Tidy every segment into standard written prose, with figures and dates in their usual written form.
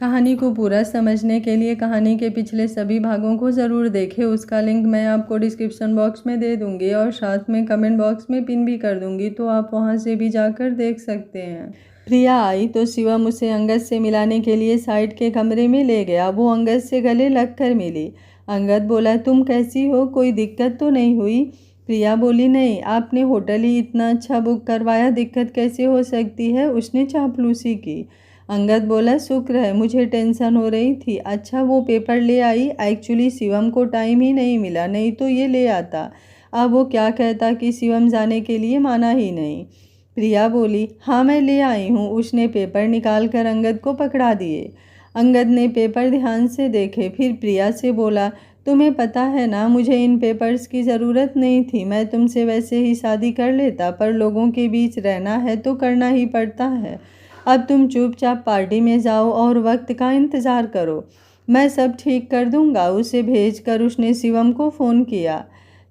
कहानी को पूरा समझने के लिए कहानी के पिछले सभी भागों को ज़रूर देखें। उसका लिंक मैं आपको डिस्क्रिप्शन बॉक्स में दे दूँगी और साथ में कमेंट बॉक्स में पिन भी कर दूँगी, तो आप वहाँ से भी जाकर देख सकते हैं। प्रिया आई तो शिवम उसे अंगद से मिलाने के लिए साइड के कमरे में ले गया। वो अंगद से गले लगकर मिली। अंगद बोला, तुम कैसी हो, कोई दिक्कत तो नहीं हुई? प्रिया बोली, नहीं, आपने होटल ही इतना अच्छा बुक करवाया, दिक्कत कैसे हो सकती है? उसने चापलूसी की। अंगद बोला, शुक्र है, मुझे टेंशन हो रही थी। अच्छा वो पेपर ले आई? एक्चुअली शिवम को टाइम ही नहीं मिला, नहीं तो ये ले आता। अब वो क्या कहता कि शिवम जाने के लिए माना ही नहीं। प्रिया बोली, हाँ मैं ले आई हूँ। उसने पेपर निकाल कर अंगद को पकड़ा दिए। अंगद ने पेपर ध्यान से देखे, फिर प्रिया से बोला, तुम्हें पता है ना, मुझे इन पेपर्स की ज़रूरत नहीं थी। मैं तुमसे वैसे ही शादी कर लेता, पर लोगों के बीच रहना है तो करना ही पड़ता है। अब तुम चुपचाप पार्टी में जाओ और वक्त का इंतज़ार करो, मैं सब ठीक कर दूंगा। उसे भेजकर उसने शिवम को फ़ोन किया।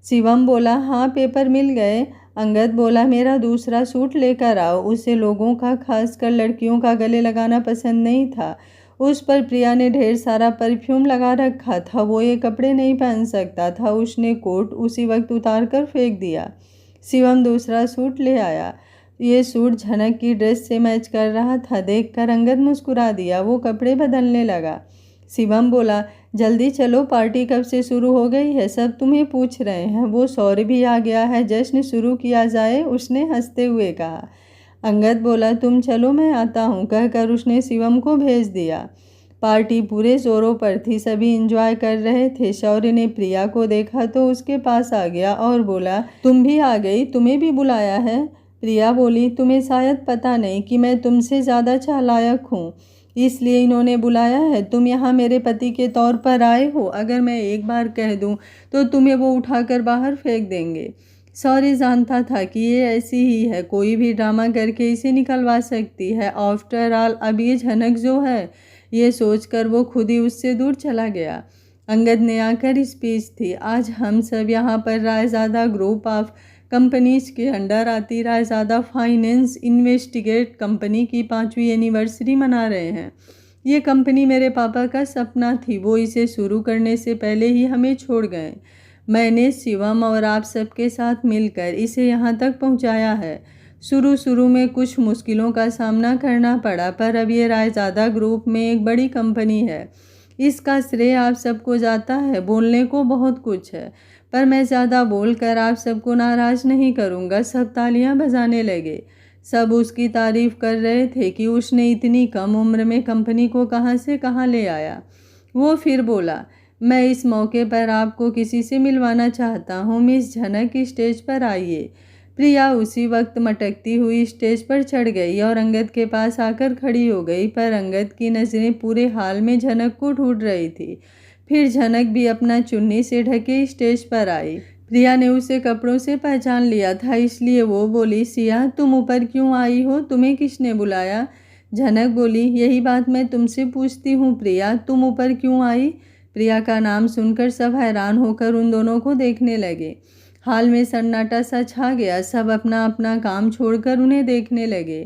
शिवम बोला, हाँ पेपर मिल गए। अंगद बोला, मेरा दूसरा सूट लेकर आओ। उसे लोगों का, खासकर लड़कियों का गले लगाना पसंद नहीं था। उस पर प्रिया ने ढेर सारा परफ्यूम लगा रखा था, वो ये कपड़े नहीं पहन सकता था। उसने कोट उसी वक्त उतार कर फेंक दिया। शिवम दूसरा सूट ले आया। ये सूट झनक की ड्रेस से मैच कर रहा था। देखकर अंगद मुस्कुरा दिया। वो कपड़े बदलने लगा। शिवम बोला, जल्दी चलो, पार्टी कब से शुरू हो गई है, सब तुम्हें पूछ रहे हैं। वो सॉरी भी आ गया है, जश्न शुरू किया जाए, उसने हंसते हुए कहा। अंगद बोला, तुम चलो मैं आता हूँ, कहकर उसने शिवम को भेज दिया। पार्टी पूरे जोरों पर थी, सभी एंजॉय कर रहे थे। शौर्य ने प्रिया को देखा तो उसके पास आ गया और बोला, तुम भी आ गई, तुम्हें भी बुलाया है? प्रिया बोली, तुम्हें शायद पता नहीं कि मैं तुमसे ज़्यादा चालाक हूँ, इसलिए इन्होंने बुलाया है। तुम यहाँ मेरे पति के तौर पर आए हो, अगर मैं एक बार कह दूँ तो तुम्हें वो उठाकर बाहर फेंक देंगे। सॉरी जानता था कि ये ऐसी ही है, कोई भी ड्रामा करके इसे निकलवा सकती है। आफ्टर ऑल अब ये झनक जो है, ये सोचकर वो खुद ही उससे दूर चला गया। अंगद ने आकर स्पीच थी। आज हम सब यहाँ पर रायज़ादा ग्रुप ऑफ कंपनीज के अंडर आती रायज़ादा फाइनेंस इन्वेस्टिगेट कंपनी की 5वीं एनिवर्सरी मना रहे हैं। ये कंपनी मेरे पापा का सपना थी, वो इसे शुरू करने से पहले ही हमें छोड़ गए। मैंने शिवम और आप सबके साथ मिलकर इसे यहाँ तक पहुँचाया है। शुरू में कुछ मुश्किलों का सामना करना पड़ा, पर अब ये रायज़ादा ग्रुप में एक बड़ी कंपनी है। इसका श्रेय आप सबको जाता है। बोलने को बहुत कुछ है, पर मैं ज़्यादा बोलकर आप सबको नाराज़ नहीं करूँगा। सब तालियां बजाने लगे। सब उसकी तारीफ़ कर रहे थे कि उसने इतनी कम उम्र में कंपनी को कहाँ से कहाँ ले आया। वो फिर बोला, मैं इस मौके पर आपको किसी से मिलवाना चाहता हूँ। मिस झनक स्टेज पर आइए। प्रिया उसी वक्त मटकती हुई स्टेज पर चढ़ गई और अंगद के पास आकर खड़ी हो गई, पर अंगद की नज़रें पूरे हाल में झनक को ढूंढ रही थी। फिर झनक भी अपना चुन्नी से ढके स्टेज पर आई। प्रिया ने उसे कपड़ों से पहचान लिया था, इसलिए वो बोली, सिया तुम ऊपर क्यों आई हो, तुम्हें किसने बुलाया? झनक बोली, यही बात मैं तुमसे पूछती हूँ प्रिया, तुम ऊपर क्यों आई? प्रिया का नाम सुनकर सब हैरान होकर उन दोनों को देखने लगे। हाल में सन्नाटा सा छा गया। सब अपना अपना काम छोड़कर उन्हें देखने लगे।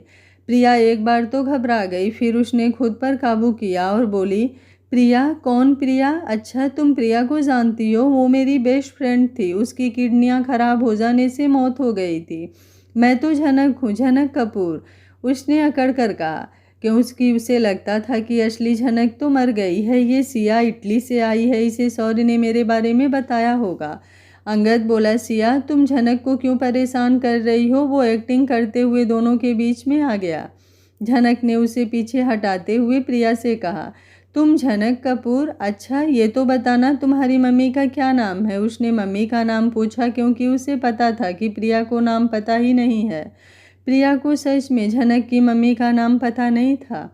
प्रिया एक बार तो घबरा गई, फिर उसने खुद पर काबू किया और बोली, प्रिया? कौन प्रिया? अच्छा तुम प्रिया को जानती हो, वो मेरी बेस्ट फ्रेंड थी, उसकी किडनियाँ खराब हो जाने से मौत हो गई थी। मैं तो झनक हूँ, झनक कपूर, उसने अकड़ कर कहा, क्योंकि उसे लगता था कि असली झनक तो मर गई है। ये सिया इटली से आई है, इसे सौर्य ने मेरे बारे में बताया होगा। अंगद बोला, सिया तुम झनक को क्यों परेशान कर रही हो? वो एक्टिंग करते हुए दोनों के बीच में आ गया। झनक ने उसे पीछे हटाते हुए प्रिया से कहा, तुम झनक कपूर? अच्छा ये तो बताना तुम्हारी मम्मी का क्या नाम है? उसने मम्मी का नाम पूछा क्योंकि उसे पता था कि प्रिया को नाम पता ही नहीं है। प्रिया को सच में झनक की मम्मी का नाम पता नहीं था।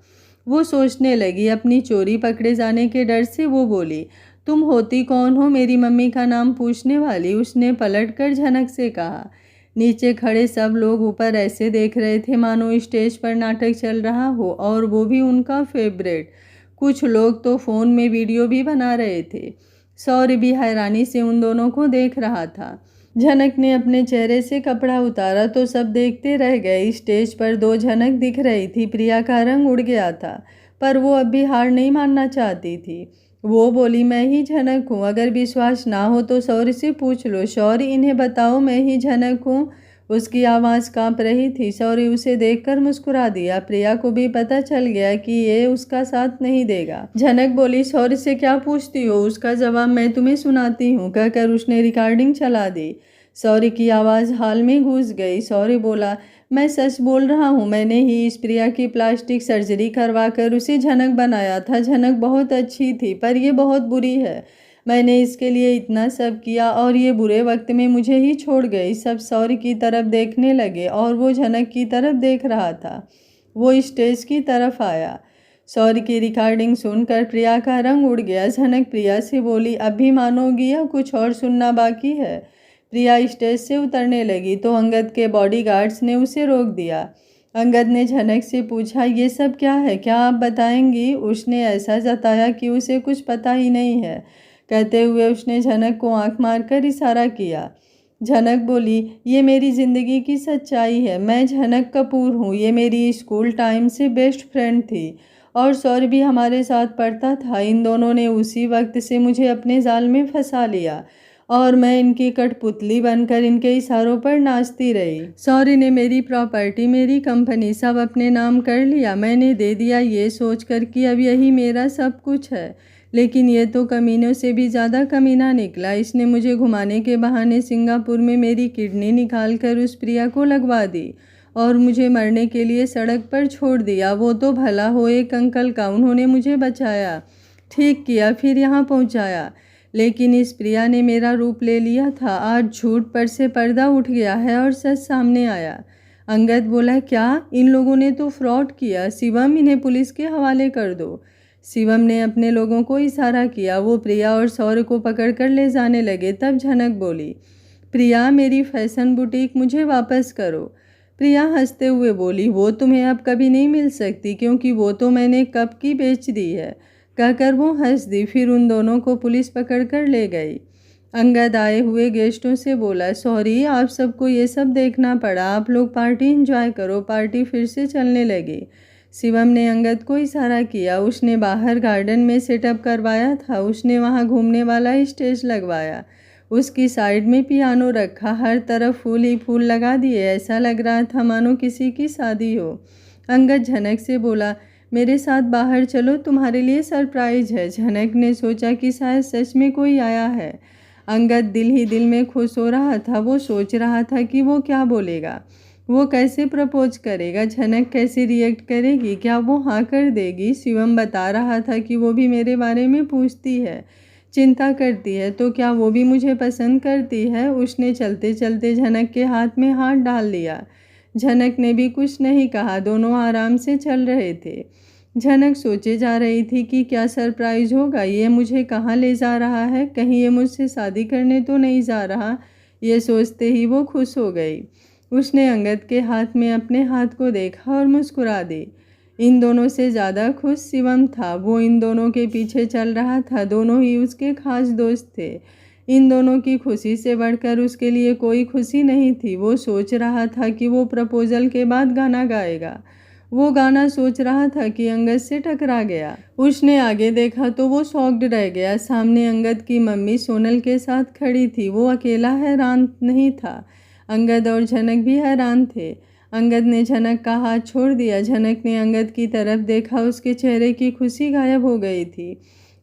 वो सोचने लगी। अपनी चोरी पकड़े जाने के डर से वो बोली, तुम होती कौन हो मेरी मम्मी का नाम पूछने वाली? उसने पलटकर झनक से कहा। नीचे खड़े सब लोग ऊपर ऐसे देख रहे थे मानो स्टेज पर नाटक चल रहा हो, और वो भी उनका फेवरेट। कुछ लोग तो फ़ोन में वीडियो भी बना रहे थे। सौर्य भी हैरानी से उन दोनों को देख रहा था। झनक ने अपने चेहरे से कपड़ा उतारा तो सब देखते रह गए। स्टेज पर दो झनक दिख रही थी। प्रिया का रंग उड़ गया था। पर वो अब भी हार नहीं मानना चाहती थी। वो बोली, मैं ही झनक हूँ, अगर विश्वास ना हो तो शौर्य से पूछ लो। शौर्य, इन्हें बताओ मैं ही झनक हूँ। उसकी आवाज़ कांप रही थी। शौर्य उसे देखकर मुस्कुरा दिया। प्रिया को भी पता चल गया कि ये उसका साथ नहीं देगा। झनक बोली, शौर्य से क्या पूछती हो, उसका जवाब मैं तुम्हें सुनाती हूँ, कहकर उसने रिकॉर्डिंग चला दी। शौर्य की आवाज़ हाल में घुस गई। शौर्य बोला, मैं सच बोल रहा हूँ, मैंने ही इस प्रिया की प्लास्टिक सर्जरी करवा कर उसे झनक बनाया था। झनक बहुत अच्छी थी, पर यह बहुत बुरी है। मैंने इसके लिए इतना सब किया और ये बुरे वक्त में मुझे ही छोड़ गई। सब शौर्य की तरफ देखने लगे और वो झनक की तरफ देख रहा था। वो स्टेज की तरफ आया। शौर्य की रिकॉर्डिंग सुनकर प्रिया का रंग उड़ गया। झनक प्रिया से बोली, अब भी मानोगी या कुछ और सुनना बाकी है? प्रिया स्टेज से उतरने लगी तो अंगद के बॉडीगार्ड्स ने उसे रोक दिया। अंगद ने झनक से पूछा, ये सब क्या है, क्या आप बताएंगी? उसने ऐसा जताया कि उसे कुछ पता ही नहीं है। कहते हुए उसने झनक को आंख मारकर इशारा किया। झनक बोली, ये मेरी ज़िंदगी की सच्चाई है। मैं झनक कपूर हूँ। ये मेरी स्कूल टाइम से बेस्ट फ्रेंड थी और शौर्य भी हमारे साथ पढ़ता था। इन दोनों ने उसी वक्त से मुझे अपने जाल में फंसा लिया और मैं इनकी कठपुतली बनकर इनके इशारों पर नाचती रही। शौर्य ने मेरी प्रॉपर्टी, मेरी कंपनी सब अपने नाम कर लिया। मैंने दे दिया ये सोचकर कि अब यही मेरा सब कुछ है। लेकिन ये तो कमीनों से भी ज़्यादा कमीना निकला। इसने मुझे घुमाने के बहाने सिंगापुर में मेरी किडनी निकाल कर उस प्रिया को लगवा दी और मुझे मरने के लिए सड़क पर छोड़ दिया। वो तो भला हो एक अंकल का, उन्होंने मुझे बचाया, ठीक किया, फिर यहाँ पहुँचाया। लेकिन इस प्रिया ने मेरा रूप ले लिया था। आज झूठ पर से पर्दा उठ गया है और सच सामने आया। अंगद बोला, क्या? इन लोगों ने तो फ्रॉड किया। शिवम, इन्हें पुलिस के हवाले कर दो। शिवम ने अपने लोगों को इशारा किया। वो प्रिया और शौर्य को पकड़कर ले जाने लगे। तब झनक बोली, प्रिया, मेरी फैशन बुटीक मुझे वापस करो। प्रिया हंसते हुए बोली, वो तुम्हें अब कभी नहीं मिल सकती, क्योंकि वो तो मैंने कब की बेच दी है। कहकर वो हंस दी। फिर उन दोनों को पुलिस पकड़कर ले गई। अंगद आए हुए गेस्टों से बोला, सॉरी, आप सबको ये सब देखना पड़ा, आप लोग पार्टी एंजॉय करो। पार्टी फिर से चलने लगी। शिवम ने अंगद को इशारा किया। उसने बाहर गार्डन में सेटअप करवाया था। उसने वहाँ घूमने वाला स्टेज लगवाया। उसकी साइड में पियानो रखा। हर तरफ फूल ही फूल लगा दिए। ऐसा लग रहा था मानो किसी की शादी हो। अंगद झनक से बोला, मेरे साथ बाहर चलो, तुम्हारे लिए सरप्राइज है। झनक ने सोचा कि शायद सच में कोई आया है। अंगद दिल ही दिल में खुश हो रहा था। वो सोच रहा था कि वो क्या बोलेगा, वो कैसे प्रपोज करेगा, झनक कैसे रिएक्ट करेगी, क्या वो हाँ कर देगी। शिवम बता रहा था कि वो भी मेरे बारे में पूछती है, चिंता करती है, तो क्या वो भी मुझे पसंद करती है। उसने चलते चलते झनक के हाथ में हाथ डाल लिया। झनक ने भी कुछ नहीं कहा। दोनों आराम से चल रहे थे। झनक सोचे जा रही थी कि क्या सरप्राइज होगा, ये मुझे कहाँ ले जा रहा है, कहीं ये मुझसे शादी करने तो नहीं जा रहा। ये सोचते ही वो खुश हो गई। उसने अंगद के हाथ में अपने हाथ को देखा और मुस्कुरा दी। इन दोनों से ज़्यादा खुश शिवम था। वो इन दोनों के पीछे चल रहा था। दोनों ही उसके खास दोस्त थे। इन दोनों की खुशी से बढ़कर उसके लिए कोई खुशी नहीं थी। वो सोच रहा था कि वो प्रपोजल के बाद गाना गाएगा। वो गाना सोच रहा था कि अंगद से टकरा गया। उसने आगे देखा तो वो शॉक्ड रह गया। सामने अंगद की मम्मी सोनल के साथ खड़ी थी। वो अकेला हैरान नहीं था, अंगद और झनक भी हैरान थे। अंगद ने झनक का हाथ छोड़ दिया। झनक ने अंगद की तरफ देखा। उसके चेहरे की खुशी गायब हो गई थी।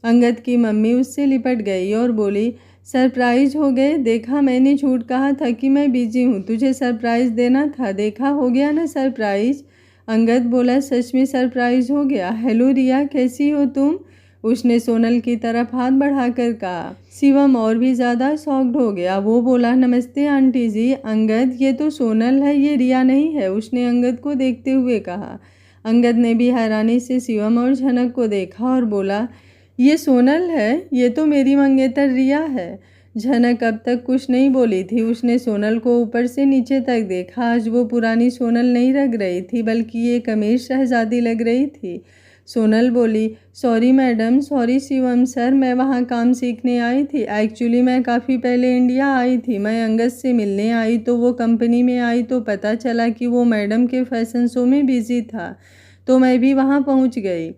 अंगद की मम्मी उससे लिपट गई और बोली, सरप्राइज हो गए। देखा, मैंने झूठ कहा था कि मैं बिजी हूँ, तुझे सरप्राइज देना था। देखा, हो गया ना सरप्राइज। अंगद बोला, सच में सरप्राइज हो गया। हेलो रिया, कैसी हो तुम? उसने सोनल की तरफ हाथ बढ़ाकर कहा। शिवम और भी ज़्यादा शॉक्ड हो गया। वो बोला, नमस्ते आंटी जी। अंगद, ये तो सोनल है, ये रिया नहीं है, उसने अंगद को देखते हुए कहा। अंगद ने भी हैरानी से शिवम और झनक को देखा और बोला, ये सोनल है, ये तो मेरी मंगेतर रिया है। झनक अब तक कुछ नहीं बोली थी। उसने सोनल को ऊपर से नीचे तक देखा। आज वो पुरानी सोनल नहीं लग रही थी, बल्कि एक अमीर शहजादी लग रही थी। सोनल बोली, sorry madam, sorry Shivam sir, मैं वहाँ काम सीखने आई थी। एक्चुअली मैं काफ़ी पहले इंडिया आई थी। मैं अंगद से मिलने आई तो वो कंपनी में आई तो पता चला कि वो मैडम के फैशन शो में बिजी था, तो मैं भी वहाँ पहुँच गई।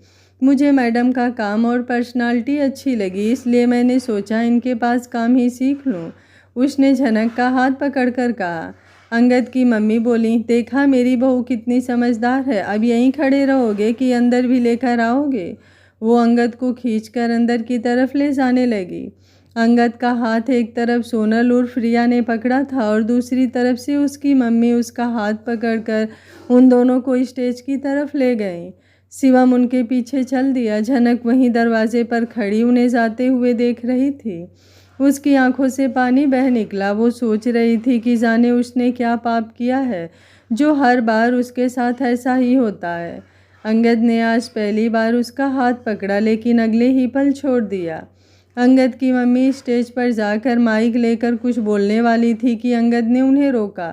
मुझे मैडम का काम और पर्सनालिटी अच्छी लगी, इसलिए मैंने सोचा इनके पास काम ही सीख लूँ। उसने झनक का हाथ पकड़कर कहा। अंगद की मम्मी बोली, देखा मेरी बहू कितनी समझदार है, अब यहीं खड़े रहोगे कि अंदर भी लेकर आओगे? वो अंगद को खींचकर अंदर की तरफ ले जाने लगी। अंगद का हाथ एक तरफ सोनल उर्फ रिया ने पकड़ा था और दूसरी तरफ से उसकी मम्मी उसका हाथ पकड़कर उन दोनों को स्टेज की तरफ ले गई। शिवम उनके पीछे चल दिया। झनक वहीं दरवाजे पर खड़ी उन्हें जाते हुए देख रही थी। उसकी आंखों से पानी बह निकला। वो सोच रही थी कि जाने उसने क्या पाप किया है जो हर बार उसके साथ ऐसा ही होता है। अंगद ने आज पहली बार उसका हाथ पकड़ा, लेकिन अगले ही पल छोड़ दिया। अंगद की मम्मी स्टेज पर जाकर माइक लेकर कुछ बोलने वाली थी कि अंगद ने उन्हें रोका,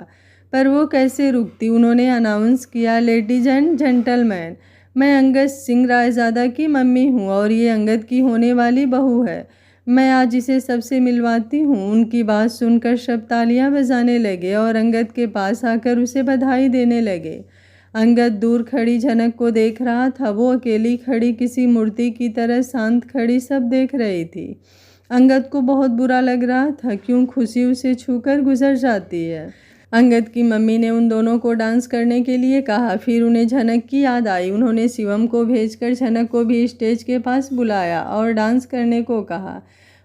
पर वो कैसे रुकती। उन्होंने अनाउंस किया, लेडीज एंड जेंटलमैन, मैं अंगद सिंह रायज़ादा की मम्मी हूँ और ये अंगद की होने वाली बहू है। मैं आज इसे सबसे मिलवाती हूँ। उनकी बात सुनकर सब तालियां बजाने लगे और अंगद के पास आकर उसे बधाई देने लगे। अंगद दूर खड़ी झनक को देख रहा था। वो अकेली खड़ी किसी मूर्ति की तरह शांत खड़ी सब देख रही थी। अंगद को बहुत बुरा लग रहा था, क्यों खुशी उसे छूकर गुजर जाती है। अंगद की मम्मी ने उन दोनों को डांस करने के लिए कहा। फिर उन्हें झनक की याद आई। उन्होंने शिवम को भेजकर झनक को भी स्टेज के पास बुलाया और डांस करने को कहा,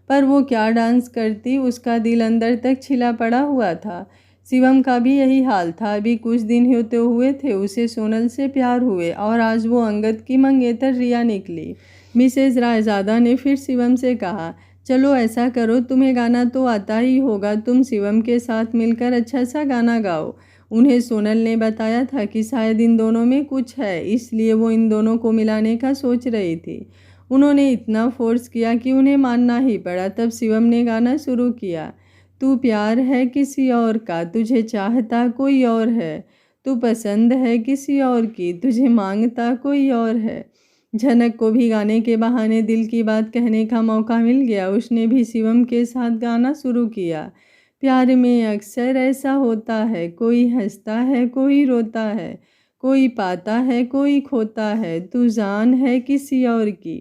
पर वो क्या डांस करती, उसका दिल अंदर तक छिला पड़ा हुआ था। शिवम का भी यही हाल था। अभी कुछ दिन होते हुए थे उसे सोनल से प्यार हुए और आज वो अंगद की मंगेतर रिया निकली। मिसेज रायज़ादा ने फिर शिवम से कहा, चलो ऐसा करो, तुम्हें गाना तो आता ही होगा, तुम शिवम के साथ मिलकर अच्छा सा गाना गाओ। उन्हें सोनल ने बताया था कि शायद इन दोनों में कुछ है, इसलिए वो इन दोनों को मिलाने का सोच रही थी। उन्होंने इतना फोर्स किया कि उन्हें मानना ही पड़ा। तब शिवम ने गाना शुरू किया। तू प्यार है किसी और का, तुझे चाहता कोई और है, तू पसंद है किसी और की, तुझे मांगता कोई और है। झनक को भी गाने के बहाने दिल की बात कहने का मौका मिल गया। उसने भी शिवम के साथ गाना शुरू किया। प्यार में अक्सर ऐसा होता है, कोई हंसता है कोई रोता है, कोई पाता है कोई खोता है, तू जान है किसी और की,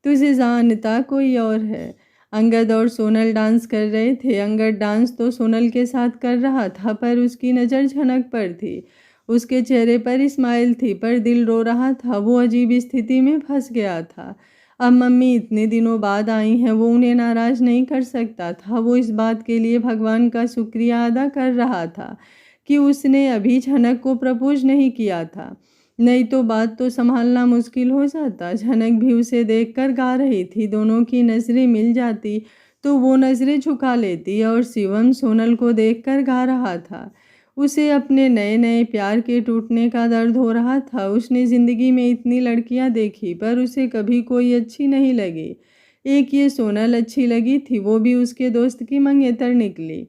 तुझे जानता कोई और है। अंगद और सोनल डांस कर रहे थे। अंगद डांस तो सोनल के साथ कर रहा था, पर उसकी नज़र झनक पर थी। उसके चेहरे पर स्माइल थी, पर दिल रो रहा था। वो अजीब स्थिति में फंस गया था। अब मम्मी इतने दिनों बाद आई हैं, वो उन्हें नाराज़ नहीं कर सकता था। वो इस बात के लिए भगवान का शुक्रिया अदा कर रहा था कि उसने अभी झनक को प्रपोज नहीं किया था, नहीं तो बात तो संभालना मुश्किल हो जाता। झनक भी उसे देखकर गा रही थी। दोनों की नज़रें मिल जाती तो वो नज़रें झुका लेती और शिवम सोनल को देखकर गा रहा था। उसे अपने नए नए प्यार के टूटने का दर्द हो रहा था। उसने ज़िंदगी में इतनी लड़कियां देखी, पर उसे कभी कोई अच्छी नहीं लगी। एक ये सोनल अच्छी लगी थी, वो भी उसके दोस्त की मंगेतर निकली।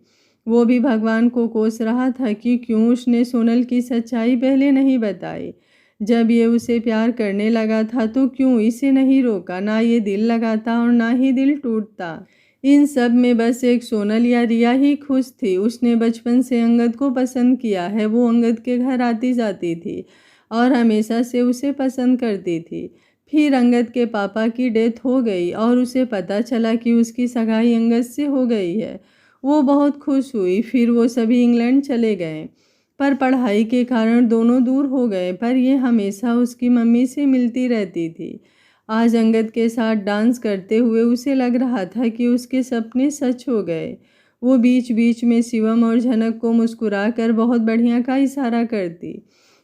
वो भी भगवान को कोस रहा था कि क्यों उसने सोनल की सच्चाई पहले नहीं बताई। जब ये उसे प्यार करने लगा था तो क्यों इसे नहीं रोका। ना ये दिल लगाता और ना ही दिल टूटता। इन सब में बस एक सोनल या रिया ही खुश थी। उसने बचपन से अंगद को पसंद किया है। वो अंगद के घर आती जाती थी और हमेशा से उसे पसंद करती थी। फिर अंगद के पापा की डेथ हो गई और उसे पता चला कि उसकी सगाई अंगद से हो गई है। वो बहुत खुश हुई। फिर वो सभी इंग्लैंड चले गए, पर पढ़ाई के कारण दोनों दूर हो गए। पर यह हमेशा उसकी मम्मी से मिलती रहती थी। आज अंगद के साथ डांस करते हुए उसे लग रहा था कि उसके सपने सच हो गए। वो बीच बीच में शिवम और झनक को मुस्कुराकर बहुत बढ़िया का इशारा करती।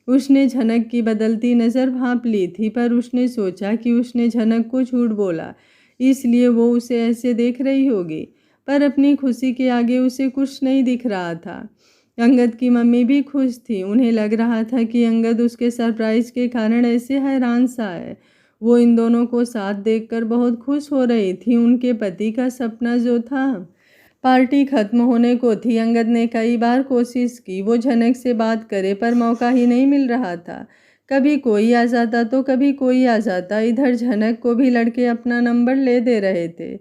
उसने झनक की बदलती नज़र भांप ली थी, पर उसने सोचा कि उसने झनक को झूठ बोला, इसलिए वो उसे ऐसे देख रही होगी। पर अपनी खुशी के आगे उसे कुछ नहीं दिख रहा था। अंगद की मम्मी भी खुश थी। उन्हें लग रहा था कि अंगद उसके सरप्राइज के कारण ऐसे हैरान सा है। वो इन दोनों को साथ देखकर बहुत खुश हो रही थी। उनके पति का सपना जो था, पार्टी खत्म होने को थी। अंगद ने कई बार कोशिश की वो झनक से बात करे, पर मौका ही नहीं मिल रहा था। कभी कोई आ जाता तो कभी कोई आ जाता। इधर झनक को भी लड़के अपना नंबर ले दे रहे थे।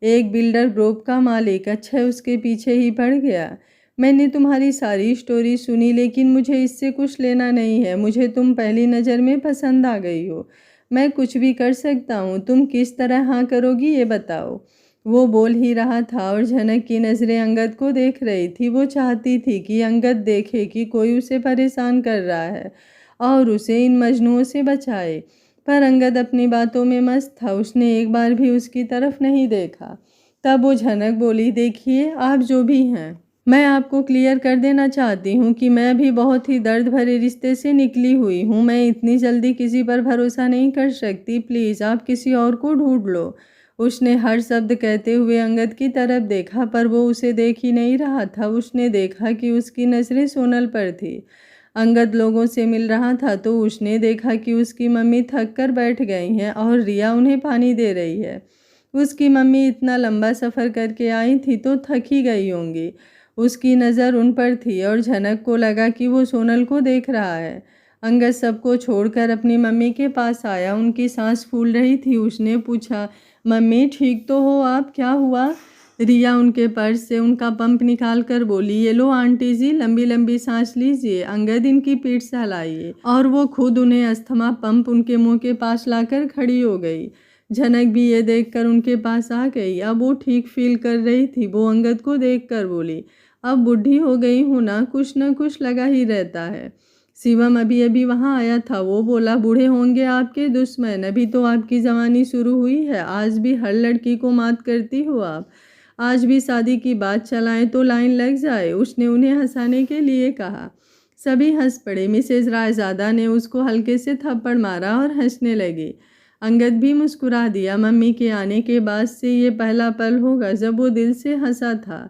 एक बिल्डर ग्रुप का मालिक अच्छा उसके पीछे ही पड़ गया। मैंने तुम्हारी सारी स्टोरी सुनी, लेकिन मुझे इससे कुछ लेना नहीं है। मुझे तुम पहली नज़र में पसंद आ गई हो, मैं कुछ भी कर सकता हूँ, तुम किस तरह हाँ करोगी ये बताओ। वो बोल ही रहा था और झनक की नज़रें अंगद को देख रही थी। वो चाहती थी कि अंगद देखे कि कोई उसे परेशान कर रहा है और उसे इन मजनुओं से बचाए, पर अंगद अपनी बातों में मस्त था। उसने एक बार भी उसकी तरफ नहीं देखा। तब वो झनक बोली, देखिए आप जो भी हैं, मैं आपको क्लियर कर देना चाहती हूँ कि मैं भी बहुत ही दर्द भरे रिश्ते से निकली हुई हूँ। मैं इतनी जल्दी किसी पर भरोसा नहीं कर सकती। प्लीज़ आप किसी और को ढूंढ लो। उसने हर शब्द कहते हुए अंगद की तरफ देखा, पर वो उसे देख ही नहीं रहा था। उसने देखा कि उसकी नज़रें सोनल पर थी। अंगद लोगों से मिल रहा था तो उसने देखा कि उसकी मम्मी थक कर बैठ गई हैं और रिया उन्हें पानी दे रही है। उसकी मम्मी इतना लंबा सफ़र करके आई थी तो थक ही गई होंगी। उसकी नज़र उन पर थी और झनक को लगा कि वो सोनल को देख रहा है। अंगद सबको छोड़कर अपनी मम्मी के पास आया। उनकी सांस फूल रही थी। उसने पूछा, मम्मी ठीक तो हो आप, क्या हुआ? रिया उनके पर्स से उनका पंप निकाल कर बोली, ये लो आंटी जी, लंबी लंबी सांस लीजिए। अंगद इनकी पीठ सहलाइए और वो खुद उन्हें अस्थमा पंप उनके मुंह के पास लाकर खड़ी हो गई। झनक भी ये देखकर उनके पास आ गई। अब वो ठीक फील कर रही थी। वो अंगद को देखकर बोली, अब बुढ़ी हो गई हूँ ना कुछ लगा ही रहता है। शिवम अभी अभी वहाँ आया था। वो बोला, बूढ़े होंगे आपके दुश्मन, अभी तो आपकी जवानी शुरू हुई है। आज भी हर लड़की को मात करती हो आप। आज भी शादी की बात चलाएं तो लाइन लग जाए। उसने उन्हें हंसाने के लिए कहा। सभी हंस पड़े। मिसेज रायजादा ने उसको हल्के से थप्पड़ मारा और हंसने लगी। अंगद भी मुस्कुरा दिया। मम्मी के आने के बाद से ये पहला पल होगा जब वो दिल से हंसा था।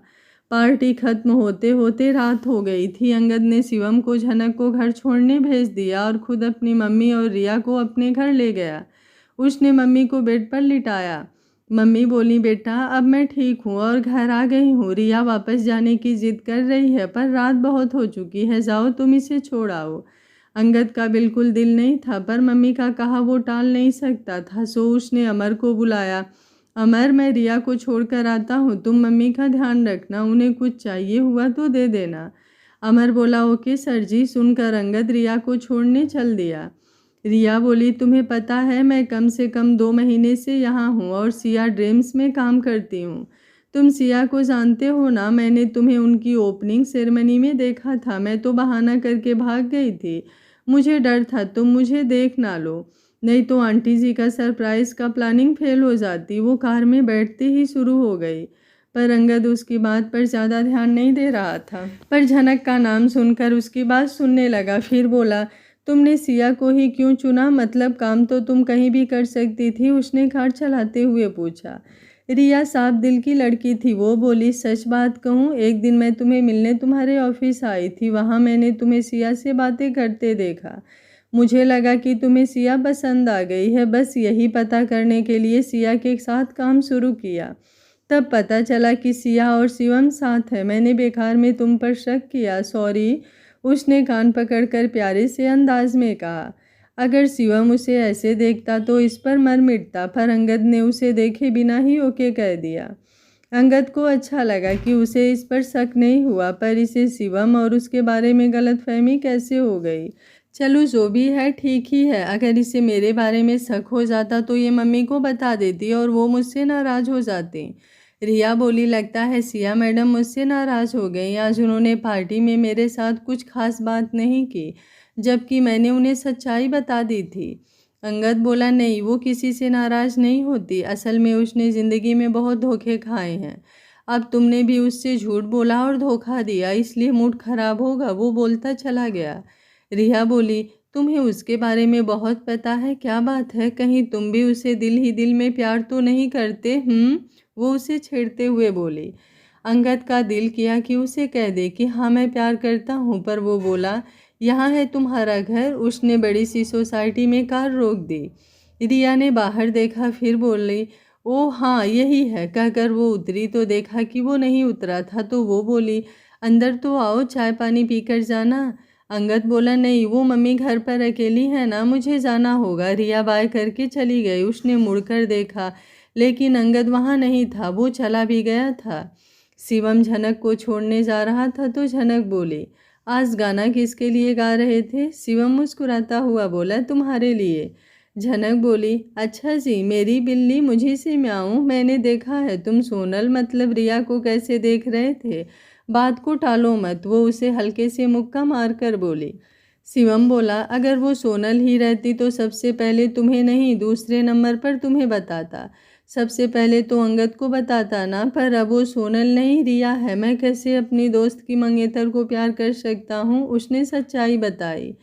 पार्टी खत्म होते होते रात हो गई थी। अंगद ने शिवम को झनक को घर छोड़ने भेज दिया और खुद अपनी मम्मी और रिया को अपने घर ले गया। उसने मम्मी को बेड पर लिटाया। मम्मी बोली, बेटा अब मैं ठीक हूँ और घर आ गई हूँ। रिया वापस जाने की जिद कर रही है पर रात बहुत हो चुकी है, जाओ तुम इसे छोड़ आओ। अंगद का बिल्कुल दिल नहीं था पर मम्मी का कहा वो टाल नहीं सकता था। सो उसने अमर को बुलाया। अमर, मैं रिया को छोड़कर आता हूँ, तुम मम्मी का ध्यान रखना, उन्हें कुछ चाहिए हुआ तो दे देना। अमर बोला, ओके सर जी। सुनकर अंगद रिया को छोड़ने चल दिया। रिया बोली, तुम्हें पता है मैं कम से कम 2 महीने से यहाँ हूँ और सिया ड्रीम्स में काम करती हूँ। तुम सिया को जानते हो ना, मैंने तुम्हें उनकी ओपनिंग सेरेमनी में देखा था। मैं तो बहाना करके भाग गई थी। मुझे डर था तुम मुझे देख ना लो, नहीं तो आंटी जी का सरप्राइज़ का प्लानिंग फेल हो जाती। वो कार में बैठते ही शुरू हो गई, पर अंगद उसकी बात पर ज़्यादा ध्यान नहीं दे रहा था। पर झनक का नाम सुनकर उसकी बात सुनने लगा। फिर बोला, तुमने सिया को ही क्यों चुना? मतलब काम तो तुम कहीं भी कर सकती थी। उसने कार चलाते हुए पूछा। रिया साफ दिल की लड़की थी। वो बोली, सच बात कहूँ, एक दिन मैं तुम्हें मिलने तुम्हारे ऑफिस आई थी। वहाँ मैंने तुम्हें सिया से बातें करते देखा। मुझे लगा कि तुम्हें सिया पसंद आ गई है। बस यही पता करने के लिए सिया के साथ काम शुरू किया। तब पता चला कि सिया और शिवम साथ है। मैंने बेकार में तुम पर शक किया, सॉरी। उसने कान पकड़कर प्यारे से अंदाज में कहा। अगर शिवम उसे ऐसे देखता तो इस पर मर मिटता, पर अंगद ने उसे देखे बिना ही ओके कह दिया। अंगद को अच्छा लगा कि उसे इस पर शक नहीं हुआ, पर इसे शिवम और उसके बारे में गलतफहमी कैसे हो गई। चलो जो भी है ठीक ही है। अगर इसे मेरे बारे में शक हो जाता तो ये मम्मी को बता देती और वो मुझसे नाराज़ हो जाती। रिया बोली, लगता है सिया मैडम मुझसे नाराज़ हो गई। आज उन्होंने पार्टी में मेरे साथ कुछ खास बात नहीं की, जबकि मैंने उन्हें सच्चाई बता दी थी। अंगद बोला, नहीं, वो किसी से नाराज़ नहीं होती। असल में उसने ज़िंदगी में बहुत धोखे खाए हैं। अब तुमने भी उससे झूठ बोला और धोखा दिया, इसलिए मूड खराब होगा। वो बोलता चला गया। रिया बोली, तुम्हें उसके बारे में बहुत पता है? क्या बात है? कहीं तुम भी उसे दिल ही दिल में प्यार तो नहीं करते? वो उसे छेड़ते हुए बोली। अंगद का दिल किया कि उसे कह दे कि हाँ मैं प्यार करता हूँ, पर वो बोला, यहाँ है तुम्हारा घर। उसने बड़ी सी सोसाइटी में कार रोक दी। रिया ने बाहर देखा, फिर बोली, ओ हाँ यही है। कहकर वो उतरी तो देखा कि वो नहीं उतरा था। तो वो बोली, अंदर तो आओ, चाय पानी पीकर जाना। अंगद बोला, नहीं, वो मम्मी घर पर अकेली है ना, मुझे जाना होगा। रिया बाय करके चली गई। उसने मुड़कर देखा लेकिन अंगद वहाँ नहीं था। वो चला भी गया था। शिवम झनक को छोड़ने जा रहा था तो झनक बोली, आज गाना किसके लिए गा रहे थे? शिवम मुस्कुराता हुआ बोला, तुम्हारे लिए। झनक बोली, अच्छा जी, मेरी बिल्ली मुझी से म्याऊं, मैंने देखा है। तुम सोनल मतलब रिया को कैसे देख रहे थे? बात को टालो मत, वो उसे हल्के से मुक्का मारकर बोली। शिवम बोला, अगर वो सोनल ही रहती तो सबसे पहले तुम्हें नहीं, दूसरे नंबर पर तुम्हें बताता। सबसे पहले तो अंगद को बताता ना, पर अब वो सोनल नहीं रिया है। मैं कैसे अपनी दोस्त की मंगेतर को प्यार कर सकता हूँ? उसने सच्चाई बताई।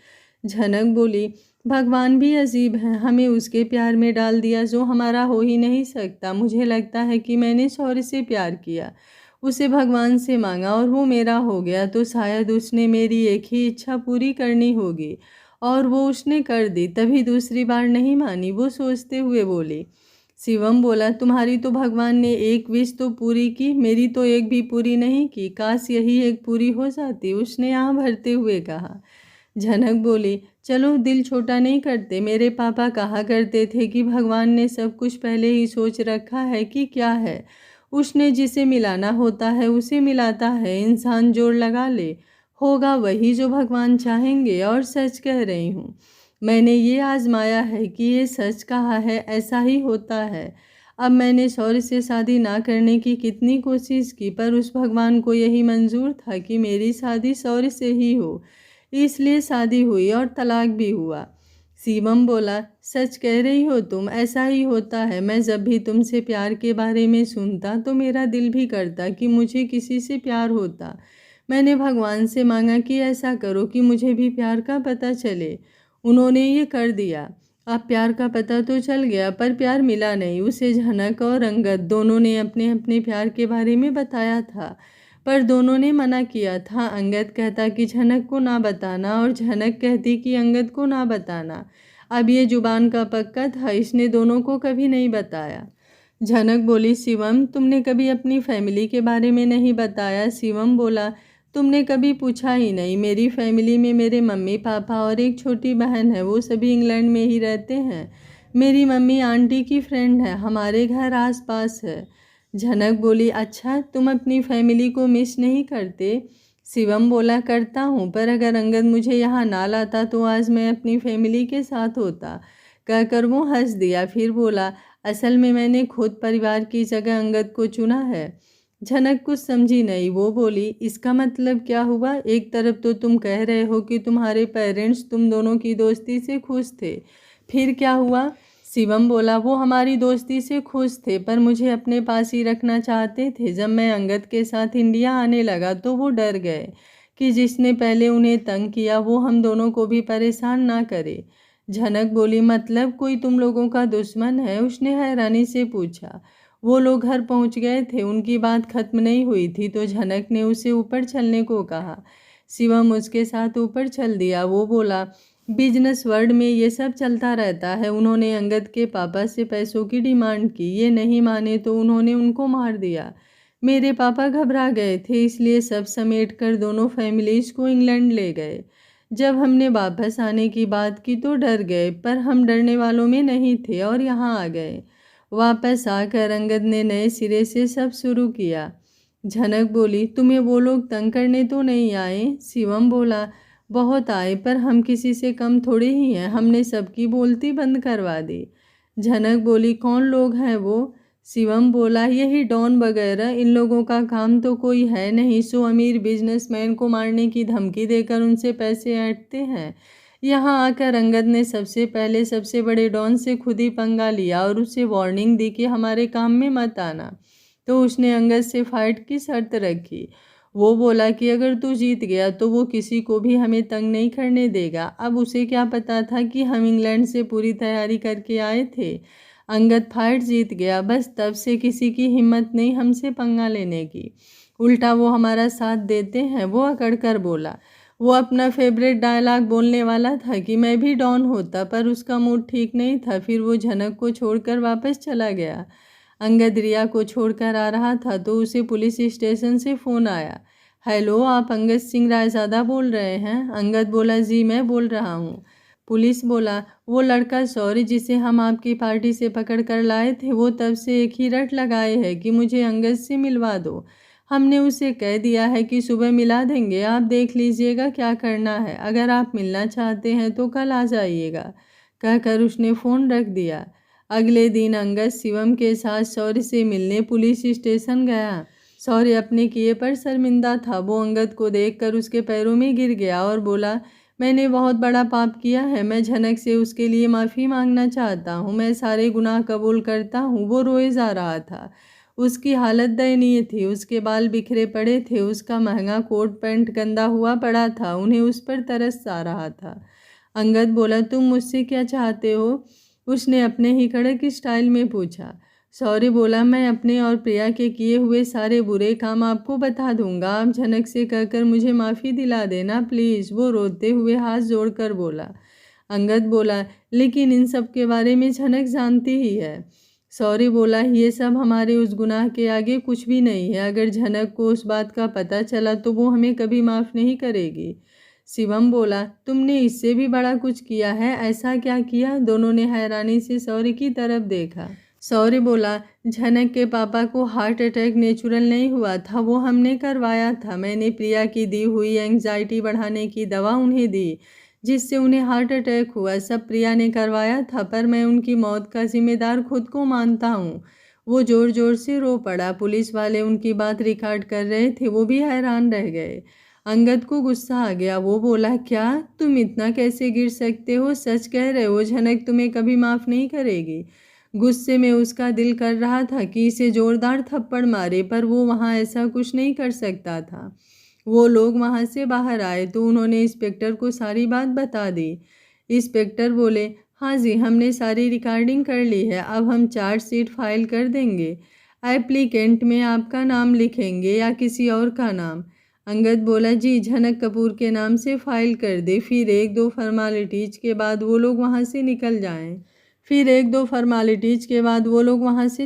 झनक बोली, भगवान भी अजीब है, हमें उसके प्यार में डाल दिया जो हमारा हो ही नहीं सकता। मुझे लगता है कि मैंने शौर्य से प्यार किया, उसे भगवान से मांगा और वो मेरा हो गया, तो शायद उसने मेरी एक ही इच्छा पूरी करनी होगी और वो उसने कर दी, तभी दूसरी बार नहीं मानी। वो सोचते हुए बोली। शिवम बोला, तुम्हारी तो भगवान ने एक विश तो पूरी की, मेरी तो एक भी पूरी नहीं की। काश यही एक पूरी हो जाती, उसने आह भरते हुए कहा। झनक बोली, चलो दिल छोटा नहीं करते। मेरे पापा कहा करते थे कि भगवान ने सब कुछ पहले ही सोच रखा है कि क्या है। उसने जिसे मिलाना होता है उसे मिलाता है। इंसान जोड़ लगा ले, होगा वही जो भगवान चाहेंगे। और सच कह रही हूँ, मैंने ये आजमाया है कि ये सच कहा है, ऐसा ही होता है। अब मैंने शौर्य से शादी ना करने की कितनी कोशिश की, पर उस भगवान को यही मंजूर था कि मेरी शादी शौर्य से ही हो, इसलिए शादी हुई और तलाक भी हुआ। शिवम बोला, सच कह रही हो तुम, ऐसा ही होता है। मैं जब भी तुमसे प्यार के बारे में सुनता तो मेरा दिल भी करता कि मुझे किसी से प्यार होता। मैंने भगवान से मांगा कि ऐसा करो कि मुझे भी प्यार का पता चले। उन्होंने ये कर दिया। अब प्यार का पता तो चल गया, पर प्यार मिला नहीं। उसे झनक और अंगद दोनों ने अपने अपने प्यार के बारे में बताया था, पर दोनों ने मना किया था। अंगद कहता कि झनक को ना बताना और झनक कहती कि अंगद को ना बताना। अब ये जुबान का पक्का था, इसने दोनों को कभी नहीं बताया। झनक बोली, शिवम तुमने कभी अपनी फैमिली के बारे में नहीं बताया। शिवम बोला, तुमने कभी पूछा ही नहीं। मेरी फैमिली में मेरे मम्मी पापा और एक छोटी बहन है, वो सभी इंग्लैंड में ही रहते हैं। मेरी मम्मी आंटी की फ्रेंड है, हमारे घर आस पास है। झनक बोली, अच्छा तुम अपनी फैमिली को मिस नहीं करते? शिवम बोला, करता हूँ, पर अगर अंगद मुझे यहाँ ना लाता तो आज मैं अपनी फैमिली के साथ होता। कहकर वो हंस दिया, फिर बोला, असल में मैंने खुद परिवार की जगह अंगद को चुना है। झनक कुछ समझी नहीं, वो बोली, इसका मतलब क्या हुआ? एक तरफ तो तुम कह रहे हो कि तुम्हारे पेरेंट्स तुम दोनों की दोस्ती से खुश थे, फिर क्या हुआ? शिवम बोला, वो हमारी दोस्ती से खुश थे, पर मुझे अपने पास ही रखना चाहते थे। जब मैं अंगद के साथ इंडिया आने लगा तो वो डर गए कि जिसने पहले उन्हें तंग किया वो हम दोनों को भी परेशान ना करे। झनक बोली, मतलब कोई तुम लोगों का दुश्मन है? उसने हैरानी से पूछा। वो लोग घर पहुंच गए थे, उनकी बात खत्म नहीं हुई थी, तो झनक ने उसे ऊपर चलने को कहा। शिवम उसके साथ ऊपर चल दिया। वो बोला, बिजनेस वर्ल्ड में ये सब चलता रहता है। उन्होंने अंगद के पापा से पैसों की डिमांड की, ये नहीं माने तो उन्होंने उनको मार दिया। मेरे पापा घबरा गए थे, इसलिए सब समेट कर दोनों फैमिलीज को इंग्लैंड ले गए। जब हमने वापस आने की बात की तो डर गए, पर हम डरने वालों में नहीं थे और यहाँ आ गए। वापस आकर अंगद ने नए सिरे से सब शुरू किया। झनक बोली, तुम्हें वो लोग तंग करने तो नहीं आए? शिवम बोला, बहुत आए, पर हम किसी से कम थोड़े ही हैं, हमने सबकी बोलती बंद करवा दी। झनक बोली, कौन लोग हैं वो? शिवम बोला, यही डॉन वगैरह। इन लोगों का काम तो कोई है नहीं, सो अमीर बिजनेसमैन को मारने की धमकी देकर उनसे पैसे ऐंठते हैं। यहाँ आकर अंगद ने सबसे पहले सबसे बड़े डॉन से खुद ही पंगा लिया और उसे वार्निंग दी कि हमारे काम में मत आना। तो उसने अंगद से फाइट की शर्त रखी। वो बोला कि अगर तू जीत गया तो वो किसी को भी हमें तंग नहीं करने देगा। अब उसे क्या पता था कि हम इंग्लैंड से पूरी तैयारी करके आए थे। अंगद फाइट जीत गया, बस तब से किसी की हिम्मत नहीं हमसे पंगा लेने की। उल्टा वो हमारा साथ देते हैं। वो अकड़ कर बोला। वो अपना फेवरेट डायलॉग बोलने वाला था कि मैं भी डॉन होता, पर उसका मूड ठीक नहीं था। फिर वो झनक को छोड़कर वापस चला गया। अंगद रिया को छोड़कर आ रहा था तो उसे पुलिस स्टेशन से फ़ोन आया। हेलो, आप अंगद सिंह रायज़ादा बोल रहे हैं? अंगद बोला, जी मैं बोल रहा हूँ। पुलिस बोला, वो लड़का शौर्य जिसे हम आपकी पार्टी से पकड़ कर लाए थे, वो तब से एक ही रट लगाए है कि मुझे अंगद से मिलवा दो। हमने उसे कह दिया है कि सुबह मिला देंगे, आप देख लीजिएगा क्या करना है। अगर आप मिलना चाहते हैं तो कल आ जाइएगा। कहकर उसने फ़ोन रख दिया। अगले दिन अंगद शिवम के साथ शौर्य से मिलने पुलिस स्टेशन गया। शौर्य अपने किए पर शर्मिंदा था। वो अंगद को देखकर उसके पैरों में गिर गया और बोला, मैंने बहुत बड़ा पाप किया है। मैं झनक से उसके लिए माफ़ी मांगना चाहता हूँ। मैं सारे गुनाह कबूल करता हूँ। वो रोए जा रहा था। उसकी हालत दयनीय थी। उसके बाल बिखरे पड़े थे। उसका महंगा कोट पैंट गंदा हुआ पड़ा था। उन्हें उस पर तरस आ रहा था। अंगद बोला, तुम मुझसे क्या चाहते हो? उसने अपने ही कड़क स्टाइल में पूछा। शौर्य बोला, मैं अपने और प्रिया के किए हुए सारे बुरे काम आपको बता दूंगा। आप झनक से कहकर मुझे माफ़ी दिला देना प्लीज़। वो रोते हुए हाथ जोड़कर बोला। अंगद बोला, लेकिन इन सब के बारे में झनक जानती ही है। शौर्य बोला, ये सब हमारे उस गुनाह के आगे कुछ भी नहीं है। अगर झनक को उस बात का पता चला तो वो हमें कभी माफ़ नहीं करेगी। शिवम बोला, तुमने इससे भी बड़ा कुछ किया है। ऐसा क्या किया? दोनों ने हैरानी से शौर्य की तरफ देखा। शौर्य बोला, झनक के पापा को हार्ट अटैक नेचुरल नहीं हुआ था। वो हमने करवाया था। मैंने प्रिया की दी हुई एंग्जाइटी बढ़ाने की दवा उन्हें दी, जिससे उन्हें हार्ट अटैक हुआ। सब प्रिया ने करवाया था, पर मैं उनकी मौत का जिम्मेदार खुद को मानता हूँ। वो ज़ोर ज़ोर से रो पड़ा। पुलिस वाले उनकी बात रिकॉर्ड कर रहे थे। वो भी हैरान रह गए। अंगद को गुस्सा आ गया। वो बोला, क्या तुम इतना कैसे गिर सकते हो? सच कह रहे हो, झनक तुम्हें कभी माफ़ नहीं करेगी। गुस्से में उसका दिल कर रहा था कि इसे जोरदार थप्पड़ मारे, पर वो वहाँ ऐसा कुछ नहीं कर सकता था। वो लोग वहाँ से बाहर आए तो उन्होंने इंस्पेक्टर को सारी बात बता दी। इंस्पेक्टर बोले, हाँ जी, हमने सारी रिकॉर्डिंग कर ली है। अब हम चार्जशीट फाइल कर देंगे। एप्लीकेंट में आपका नाम लिखेंगे या किसी और का नाम? अंगद बोला, जी, झनक कपूर के नाम से फाइल कर दे। फिर एक दो फॉर्मेलिटीज़ के बाद वो लोग वहाँ से निकल जाएं।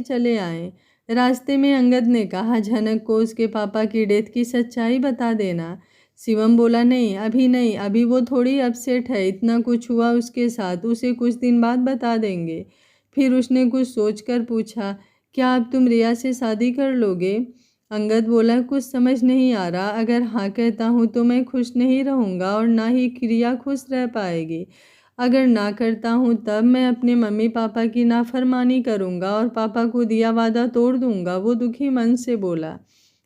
चले आएं। रास्ते में अंगद ने कहा, झनक को उसके पापा की डेथ की सच्चाई बता देना। शिवम बोला, नहीं, अभी नहीं। अभी वो थोड़ी अपसेट है। इतना कुछ हुआ उसके साथ, उसे कुछ दिन बाद बता देंगे। फिर उसने कुछ सोचकर पूछा, क्या अब तुम रिया से शादी कर लोगे? अंगद बोला, कुछ समझ नहीं आ रहा। अगर हाँ कहता हूँ तो मैं खुश नहीं रहूँगा और ना ही रिया खुश रह पाएगी। अगर ना करता हूँ तब मैं अपने मम्मी पापा की नाफरमानी करूँगा और पापा को दिया वादा तोड़ दूँगा। वो दुखी मन से बोला।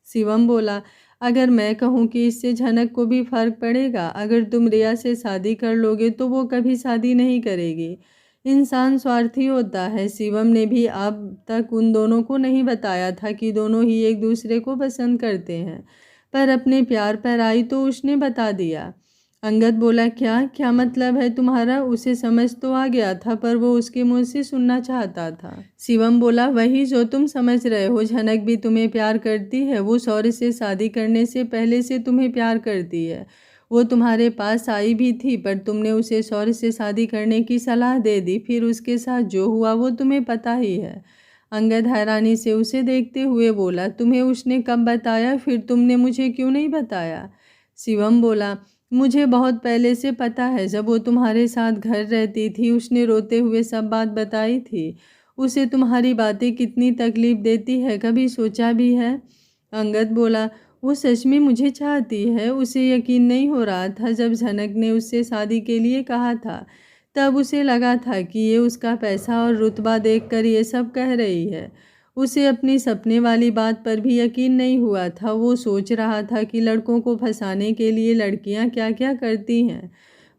शिवम बोला, अगर मैं कहूँ कि इससे झनक को भी फर्क पड़ेगा। अगर तुम रिया से शादी कर लोगे तो वो कभी शादी नहीं करेगी। इंसान स्वार्थी होता है। शिवम ने भी अब तक उन दोनों को नहीं बताया था कि दोनों ही एक दूसरे को पसंद करते हैं, पर अपने प्यार पर आई तो उसने बता दिया। अंगद बोला, क्या क्या मतलब है तुम्हारा? उसे समझ तो आ गया था, पर वो उसके मुंह से सुनना चाहता था। शिवम बोला, वही जो तुम समझ रहे हो। झनक भी तुम्हें प्यार करती है। वो शौर्य से शादी करने से पहले से तुम्हें प्यार करती है। वो तुम्हारे पास आई भी थी, पर तुमने उसे शौर्य से शादी करने की सलाह दे दी। फिर उसके साथ जो हुआ वो तुम्हें पता ही है। अंगद हैरानी से उसे देखते हुए बोला, तुम्हें उसने कब बताया? फिर तुमने मुझे क्यों नहीं बताया? शिवम बोला, मुझे बहुत पहले से पता है। जब वो तुम्हारे साथ घर रहती थी, उसने रोते हुए सब बात बताई थी। उसे तुम्हारी बातें कितनी तकलीफ देती है, कभी सोचा भी है? अंगद बोला, वो सच में मुझे चाहती है। उसे यकीन नहीं हो रहा था। जब झनक ने उससे शादी के लिए कहा था, तब उसे लगा था कि ये उसका पैसा और रुतबा देखकर ये सब कह रही है। उसे अपनी सपने वाली बात पर भी यकीन नहीं हुआ था। वो सोच रहा था कि लड़कों को फंसाने के लिए लड़कियां क्या क्या करती हैं,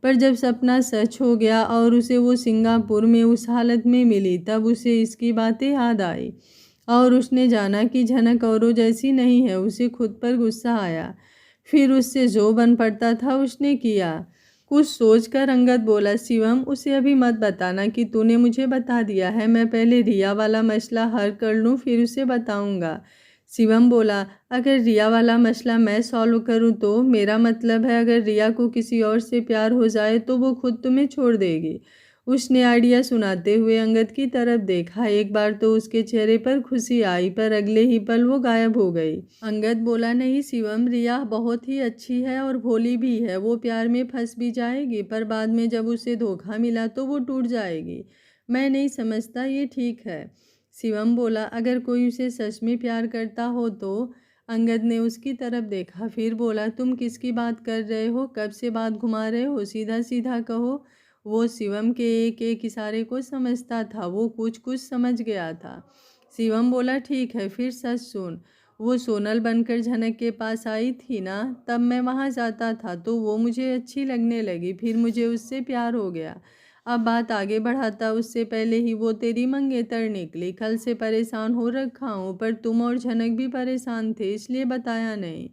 पर जब सपना सच हो गया और उसे वो सिंगापुर में उस हालत में मिली, तब उसे इसकी बातें याद आई और उसने जाना कि झनक औरों जैसी नहीं है। उसे खुद पर गुस्सा आया। फिर उससे जो बन पड़ता था उसने किया। कुछ सोचकर अंगद बोला, शिवम, उसे अभी मत बताना कि तूने मुझे बता दिया है। मैं पहले रिया वाला मसला हल कर लूँ, फिर उसे बताऊंगा। शिवम बोला, अगर रिया वाला मसला मैं सॉल्व करूँ तो? मेरा मतलब है, अगर रिया को किसी और से प्यार हो जाए तो वो खुद तुम्हें छोड़ देगी। उसने आइडिया सुनाते हुए अंगद की तरफ देखा। एक बार तो उसके चेहरे पर खुशी आई, पर अगले ही पल वो गायब हो गई। अंगद बोला, नहीं शिवम, रिया बहुत ही अच्छी है और भोली भी है। वो प्यार में फंस भी जाएगी, पर बाद में जब उसे धोखा मिला तो वो टूट जाएगी। मैं नहीं समझता ये ठीक है। शिवम बोला, अगर कोई उसे सच में प्यार करता हो तो? अंगद ने उसकी तरफ देखा, फिर बोला, तुम किसकी बात कर रहे हो? कब से बात घुमा रहे हो? सीधा सीधा कहो। वो शिवम के एक एक इशारे को समझता था। वो कुछ कुछ समझ गया था। शिवम बोला, ठीक है, फिर सच सुन। वो सोनल बनकर झनक के पास आई थी ना, तब मैं वहाँ जाता था तो वो मुझे अच्छी लगने लगी, फिर मुझे उससे प्यार हो गया। अब बात आगे बढ़ाता उससे पहले ही वो तेरी मंगेतर निकली। कल से परेशान हो रखा हूँ, पर तुम और झनक भी परेशान थे इसलिए बताया नहीं।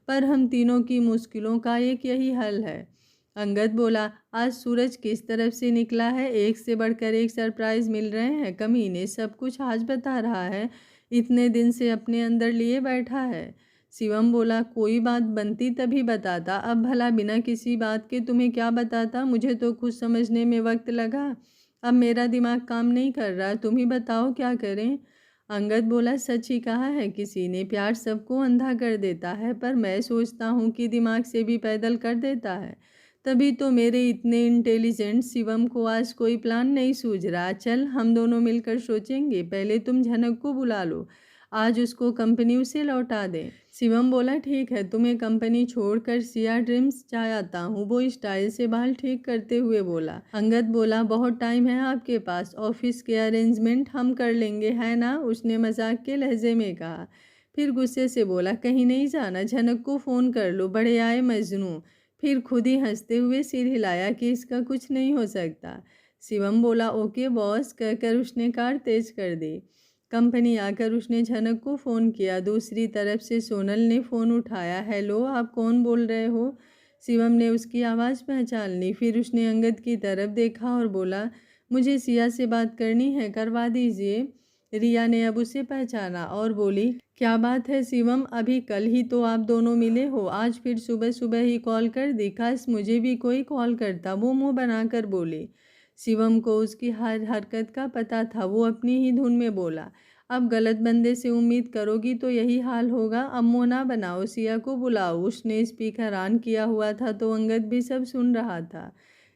पर हम तीनों की मुश्किलों का एक यही हल है। अंगद बोला, आज सूरज किस तरफ से निकला है, एक से बढ़कर एक सरप्राइज मिल रहे हैं। कमीने सब कुछ आज बता रहा है, इतने दिन से अपने अंदर लिए बैठा है। शिवम बोला, कोई बात बनती तभी बताता, अब भला बिना किसी बात के तुम्हें क्या बताता। मुझे तो कुछ समझने में वक्त लगा, अब मेरा दिमाग काम नहीं कर रहा, तुम ही बताओ क्या करें। अंगद बोला, सच ही कहा है किसी ने, प्यार सबको अंधा कर देता है, पर मैं सोचता हूँ कि दिमाग से भी पैदल कर देता है। तभी तो मेरे इतने इंटेलिजेंट शिवम को आज कोई प्लान नहीं सूझ रहा। चल हम दोनों मिलकर सोचेंगे, पहले तुम झनक को बुला लो, आज उसको कंपनी उसे लौटा दें। शिवम बोला, ठीक है, तुम्हें कंपनी छोड़कर सिया ड्रीम्स जा आता हूँ। वो स्टाइल से बाल ठीक करते हुए बोला। अंगद बोला, बहुत टाइम है आपके पास, ऑफिस के अरेंजमेंट हम कर लेंगे, है ना, उसने मजाक के लहजे में कहा। फिर गुस्से से बोला, कहीं नहीं जाना, झनक को फ़ोन कर लो, बड़े आए मजनू। फिर खुद ही हंसते हुए सिर हिलाया कि इसका कुछ नहीं हो सकता। शिवम बोला, ओके बॉस, कहकर उसने कार तेज कर दी। कंपनी आकर उसने झनक को फ़ोन किया। दूसरी तरफ से सोनल ने फ़ोन उठाया। हेलो, आप कौन बोल रहे हो? शिवम ने उसकी आवाज़ पहचान ली। फिर उसने अंगद की तरफ देखा और बोला, मुझे सिया से बात करनी है, करवा दीजिए। रिया ने अब उसे पहचाना और बोली, क्या बात है शिवम, अभी कल ही तो आप दोनों मिले हो, आज फिर सुबह सुबह ही कॉल कर दी। काश मुझे भी कोई कॉल करता, वो मुंह बनाकर बोली। शिवम को उसकी हर हरकत का पता था। वो अपनी ही धुन में बोला, अब गलत बंदे से उम्मीद करोगी तो यही हाल होगा। अब मुँह ना बनाओ, सिया को बुलाओ। उसने स्पीकर ऑन किया हुआ था तो अंगद भी सब सुन रहा था।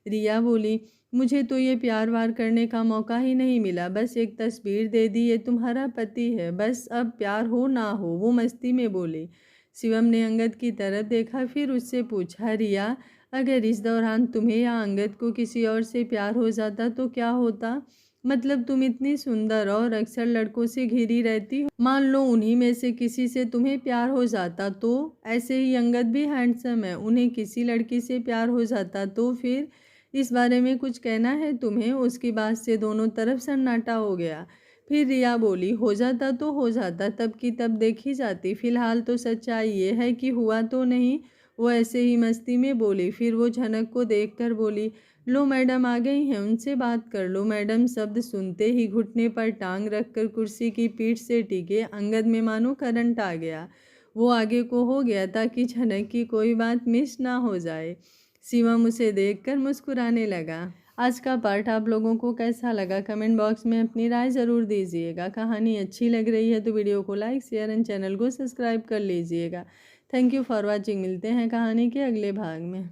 रिया बोली, मुझे तो ये प्यार वार करने का मौका ही नहीं मिला, बस एक तस्वीर दे दी, ये तुम्हारा पति है, बस अब प्यार हो ना हो। वो मस्ती में बोली। शिवम ने अंगद की तरफ देखा, फिर उससे पूछा, रिया, अगर इस दौरान तुम्हें या अंगद को किसी और से प्यार हो जाता तो क्या होता? मतलब तुम इतनी सुंदर और अक्सर लड़कों से घिरी रहती हो, मान लो उन्हीं में से किसी से तुम्हें प्यार हो जाता तो? ऐसे ही अंगद भी हैंडसम है, उन्हें किसी लड़की से प्यार हो जाता तो फिर? इस बारे में कुछ कहना है तुम्हें? उसकी बात से दोनों तरफ सन्नाटा हो गया। फिर रिया बोली, हो जाता तो हो जाता, तब की तब देखी जाती, फिलहाल तो सच्चाई ये है कि हुआ तो नहीं। वो ऐसे ही मस्ती में बोली। फिर वो झनक को देखकर बोली, लो मैडम आ गई हैं, उनसे बात कर लो। मैडम शब्द सुनते ही घुटने पर टांग रखकर कुर्सी की पीठ से टिके। अंगद में मानो करंट आ गया। वो आगे को हो गया ताकि झनक की कोई बात मिस ना हो जाए। शिवम उसे देखकर मुस्कुराने लगा। आज का पार्ट आप लोगों को कैसा लगा, कमेंट बॉक्स में अपनी राय ज़रूर दीजिएगा। कहानी अच्छी लग रही है तो वीडियो को लाइक, शेयर एंड चैनल को सब्सक्राइब कर लीजिएगा। Thank you for watching. मिलते हैं कहानी के अगले भाग में।